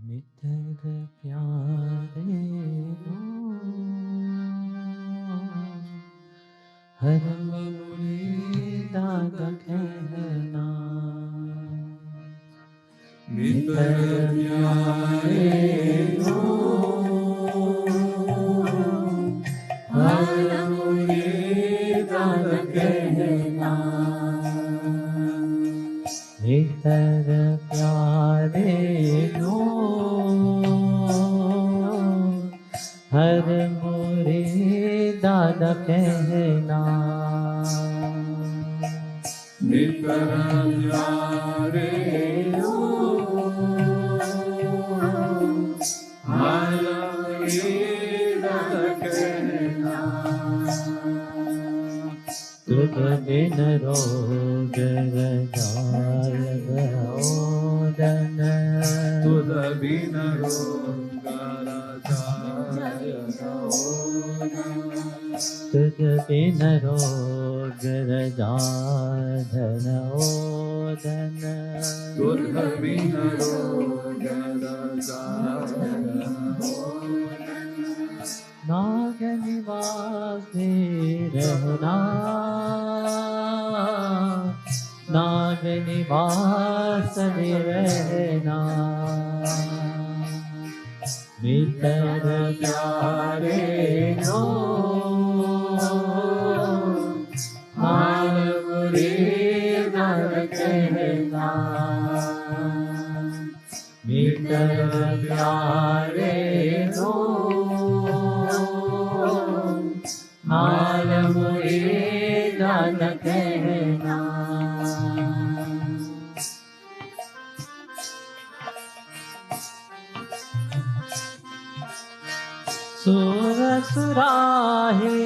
मित्र प्यारे हो, हर मुरीदा कहना। मित्र प्यारे हो, हर मुरीदा कहना। मित्र प्यारे हो, हर मुरीदा कहना। मित्र प्यारे हो, हर मुरीदा कहना। तुझ बिन रोग रजाल ओदन, तुझ बिन रोग रजाल ओदन। तुझ बिन रोग रजाल ओदन, तुझ बिन रोग रजाल ओदन। नाग निवासी रहना, नाग निवास में रहना। मित्र प्यारे हो, हाल मुरीदा कहना। मित्र प्यारे हो, हाल मुरीदा कहना। सुर सुराही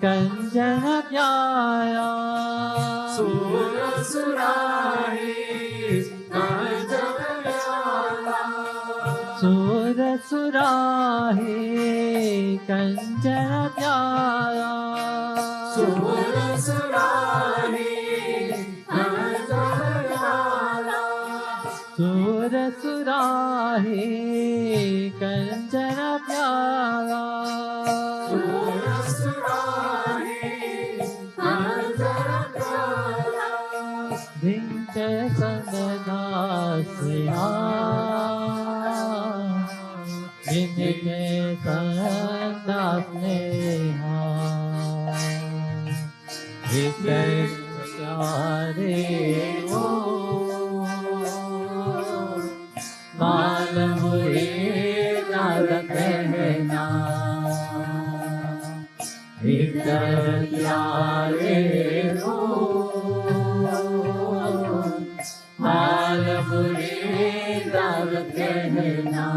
कंजन प्याया, सुर सुराही कंजन प्याया। सुर सुराही कंजन प्याया, सुर सुराही कंजन प्याया। सुर सुराही कंजन प्यारा, सुर सुराही कंजन प्यारा। भिंच संगदासिया, जिनके संगदास्नेहा। मित्र प्यारे हो, हाल मुरीदा कहना। मित्र प्यारे हो, हाल मुरीदा कहना।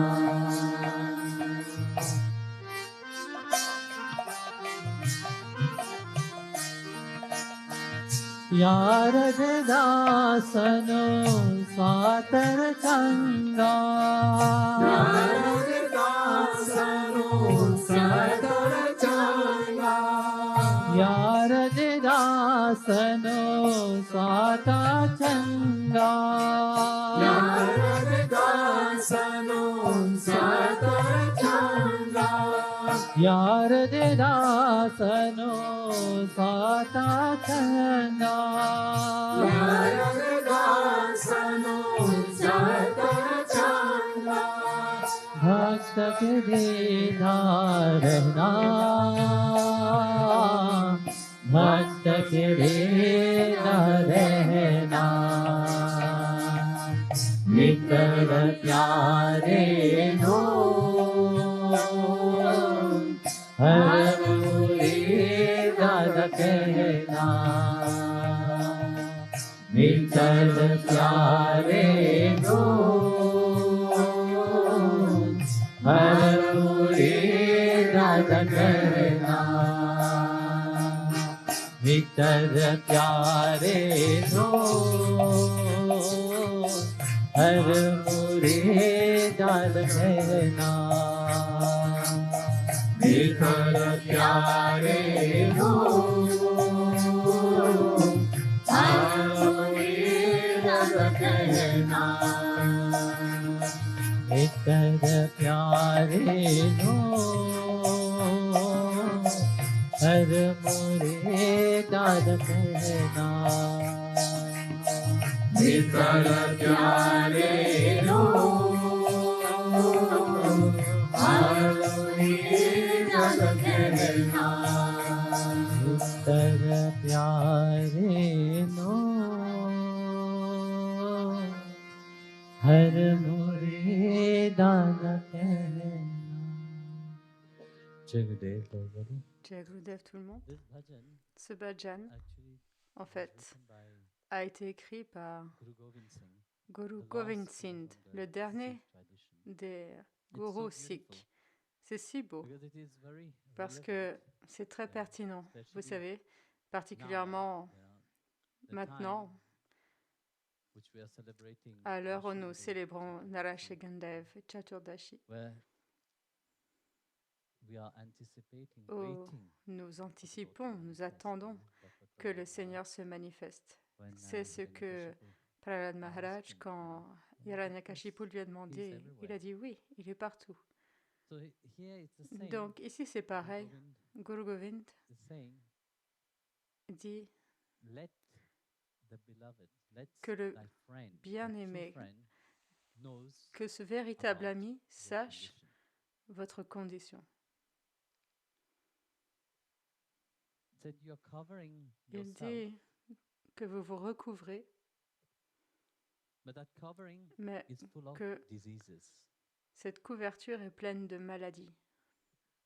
यार दासनो सातर चंगा, यार दासनो सातर चंगा। यार दासनो साता चंगा, यार दासनो साता चंगा। यार दासनो साता चंगा, यार दासनो साता चंगा। भक्त के दीदा रहना, भक्त के दीदा रहना। मित्र प्यारे हो, हर मुरीदा कहना। मित्र प्यारे हो, हर मुरीदा कहना। मित्र प्यारे हो, हर मुरीदा कहना। मित्र प्यारे हो, हर मुरीदा कहना। भीतर प्यारे नो हर मोरे दाद कहना भीतर प्यारे नो हर मोरे दाद कहना भीतर प्यारे नो हर मोरे दाद कहना जय गुरुदेव everybody. Jai Gurudev tout le monde. This bhajan Ce bhajan, actually en was fait, written by a été écrit par Guru Gobind Singh, Guru the Govind last guru Singh, from the le dernier Sikh tradition. des It's gourous so sikhs. beautiful C'est si beau because it is very parce relevant, que c'est très pertinent, vous especially savez, now, particulièrement the maintenant, time which we are celebrating à l'heure où nous Nashimandev célébrons Chaturdashi, Narashagandev Chaturdashi, where we are anticipating, où waiting nous for the Lord to anticipons, nous manifest, attendons Dr. que le Prahlad Seigneur se manifeste. when C'est ce que Hiranyakashipu Prahlad asked Maharaj, him, quand yes, Hiranyakashipu lui a he's demandé, il everywhere. a dit oui, il est partout. So here it's the same. Donc ici c'est Guru pareil. Gobind Guru Govind is saying, dit let the beloved, let que le thy friend, thy true bien-aimé, friend, knows que ce véritable about ami your sache condition. votre condition. Said you're covering Il yourself, dit que vous vous recouvrez, but that covering mais is full of que diseases. cette couverture est pleine de maladies.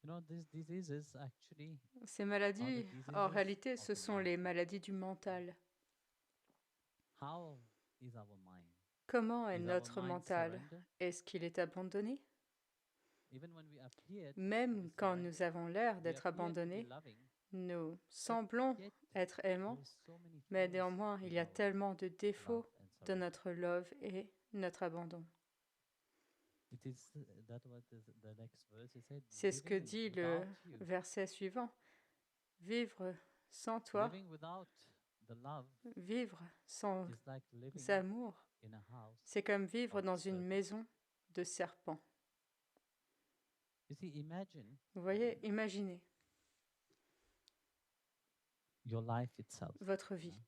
You know, these diseases actually Ces maladies, diseases en réalité, of ce the sont mind. les maladies du mental. How is our mind? Comment est Is our notre mind mental? surrendered? Est-ce qu'il est abandonné? Even when we appear to Même be quand surrendered, nous avons l'air we d'être appear to be abandonnés, loving, nous semblons yet être aimants, there is so many mais flaws néanmoins, il y in a our tellement de love défauts and de surrender. notre love et notre abandon. It is that what the next verse it said. C'est ce que Living dit le without you, verset suivant. Vivre sans toi, living without the love vivre sans is like living amour, in a house c'est comme vivre of dans une serpents. maison de serpents. You see, imagine Vous voyez, imaginez your life itself. votre vie,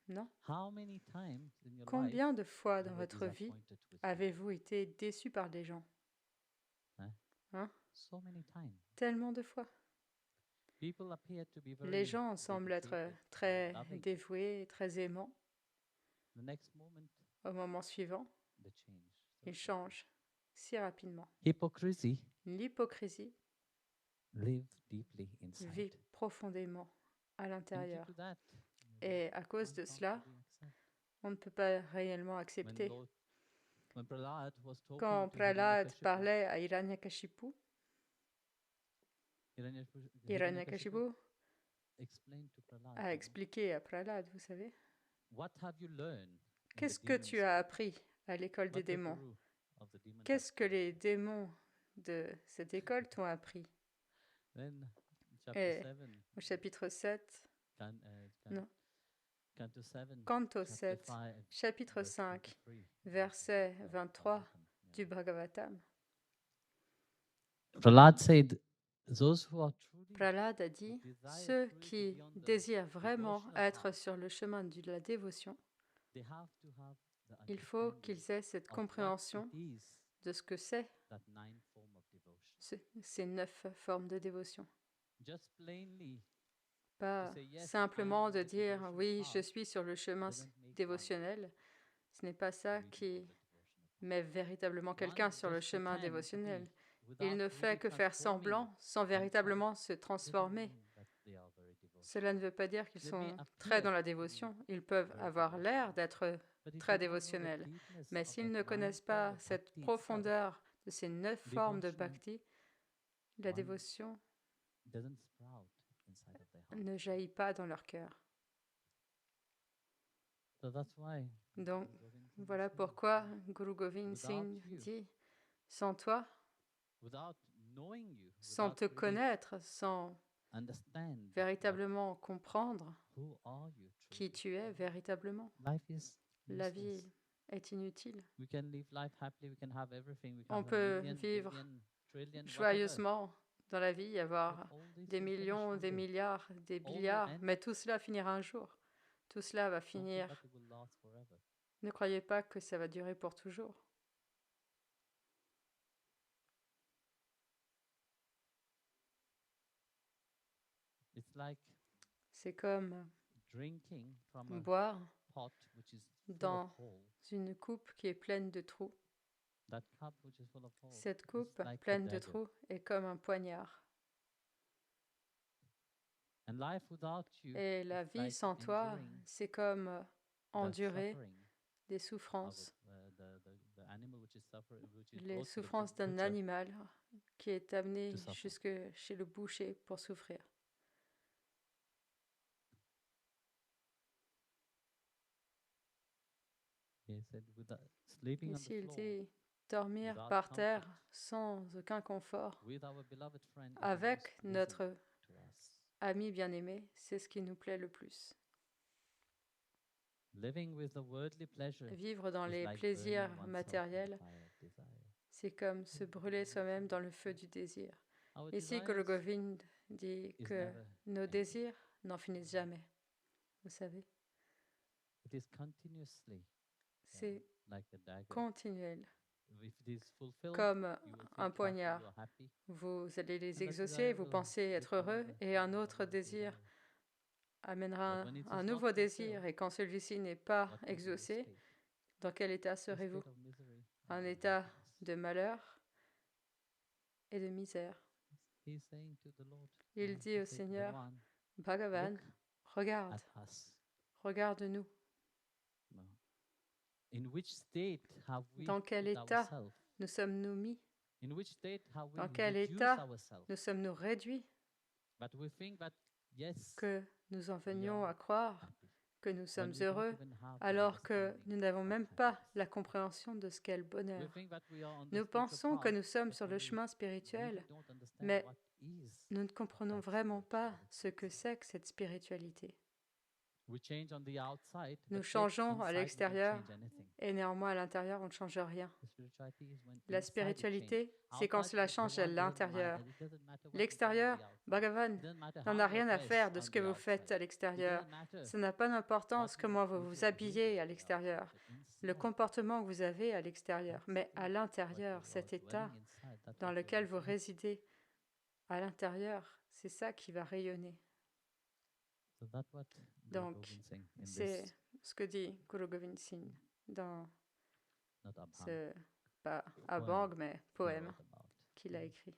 non? How many times in your life Combien de fois dans you were votre vie disappointed with avez-vous été déçu par des gens? Hein? Hein? So many times. Tellement de fois. People appear to be very Les gens semblent être dedicated, très loving. dévoués, très aimants. The next moment, Au moment suivant, they change. So ils changent si rapidement. hypocrisy L'hypocrisie live deeply vit inside. profondément à And due l'intérieur. to that, Et à cause one de can't cela, really accept. on ne peut pas réellement accepter. When Prahlad was talking Quand to Prahlad Hiranyakashipu, parlait à Hiranyakashipu, Hiranyakashipu Hiranyakashipu explained to Prahlad, a expliqué à Prahlad, vous savez, what have you learned in the qu'est-ce que demon tu as school? appris à l'école des What the démons? guru of the demon Qu'est-ce que has les démons de cette école t'ont appris? Then, Et chapter 7, au chapitre 7, non, Canto 7, Canto chapter 7, 5, chapitre verse 5, 23, verset of 23 Bhagavatam, du Bhagavatam. Prahlad said, those who are truly Prahlad a dit, desire ceux truly to qui be on the désirent vraiment devotional être path, sur le chemin de la dévotion, they have to have the il faut understanding qu'ils aient cette of what compréhension it is, de ce que c'est that nine form of devotion. ces 9 formes de dévotion. Just plainly Pas say, yes, I simplement am de on the dire devotional oui, je path, suis sur le chemin doesn't make one dévotionnel. Ce n'est pas ça really be on qui the devotional path. met véritablement One quelqu'un sur le just chemin pretend to dévotionnel. be Il without ne fait really que faire transforming semblant sans véritablement se doesn't transformer. mean that they are very devotional. Cela ne veut pas dire qu'ils They may sont très appear dans la to be dévotion. Ils peuvent very avoir l'air devotional, d'être but if très they don't know the dévotionnels. deepness Mais of s'ils that ne nine connaissent form pas of cette bhakti itself, profondeur de ces 9 formes de devotion bhakti, la one dévotion doesn't sprout inside of their heart. ne jaillit pas dans leur cœur. So that's why Donc, Guru Gobind Singh voilà said, pourquoi Guru Govind without Singh you, dit, sans toi, without knowing you, sans without te really connaître, sans understand what, véritablement comprendre who are you qui truly, tu es véritablement, life is la vie useless. est inutile. We can live life happily, we can have everything, we can On have peut million, vivre billion, trillion, whatever. joyeusement dans la vie, But avoir all this des will finish millions, one des day. milliards, des All will billiards, end. mais tout cela finira un jour. Tout cela va Don't think finir. that it will last forever. Ne croyez pas que ça va durer pour toujours. It's like C'est comme drinking from a boire pot which is full dans of holes. une coupe qui est pleine de trous. That cup which is full of holes. Cette is coupe like a pleine de dagger. trous est comme un poignard. And life without you Et la is vie like sans toi, enduring c'est comme the endurer suffering des of souffrances. the animal which is which is Les brought to the souffrances d'un butcher animal qui est amené to suffer. jusque chez le boucher pour souffrir. He said, sleeping on Ici, the il floor dit dormir without par comfort, terre sans aucun confort with our beloved friend is the avec most notre pleasant to us. ami bien-aimé, c'est ce qui nous plaît le plus. Living with the worldly pleasure Vivre dans is les like plaisirs burning oneself in the matériels, fire of desire. c'est comme se brûler soi-même dans le feu du désir. Our Ici, desires Guru Govind dit is que never nos ending. désirs n'en finissent jamais. Vous savez, It is continuously c'est like a dagger. continuel, If it is fulfilled, comme you will un feel happy, poignard. you are happy. Vous allez les And that exaucer, desire vous will pensez être become heureux, et un autre another désir desire. amènera But when it un is not nouveau désir, fulfilled, et quand celui-ci n'est pas what will be your exaucé, state? dans quel état A serez-vous? state of misery Un and état unhappiness. de malheur et de misère. He's saying to the Lord, Il he dit au said to Seigneur, Bhagavan, Bhagavan, look regarde, at us. regarde-nous. No. In which state have we Dans quel put état ourselves? nous sommes-nous mis? In which state have we Dans quel reduced état ourselves? nous sommes-nous réduits But we think that yes, que nous en we venions are à croire happy. que nous When sommes we don't heureux even have the alors que understanding nous n'avons of même pas happiness. la compréhension de ce qu'est le We bonheur. think that we are on the Nous spiritual pensons que path, nous sommes but sur we le chemin really spirituel, don't understand mais what is nous ne comprenons that vraiment pas spirituality. ce que c'est que cette spiritualité. We change on the outside, Nous but yet changeons à inside we don't l'extérieur change anything. et néanmoins à l'intérieur, on ne change rien. The spirituality is when La inside it changes. spiritualité, c'est quand Outside, cela change à Bhagavan l'intérieur. it doesn't matter what you do on L'extérieur, the outside. Bhagavan, It doesn't matter n'en how a you rien à dress faire de on ce que the vous faites outside. à It l'extérieur. doesn't matter Ça n'a pas d'importance what comment you, vous with vous your habillez behavior à on the l'extérieur, outside, but le inside, comportement que vous avez à l'extérieur, that's mais à what l'intérieur, you cet are état dwelling inside, that's dans what you lequel vous reflect. résidez à l'intérieur, c'est ça qui va rayonner. So that's what Guru Donc, Gobind Singh in c'est this, ce que dit Guru Gobind Singh dans not Abhang, ce, pas poem abang, mais he poème wrote about. qu'il a écrit.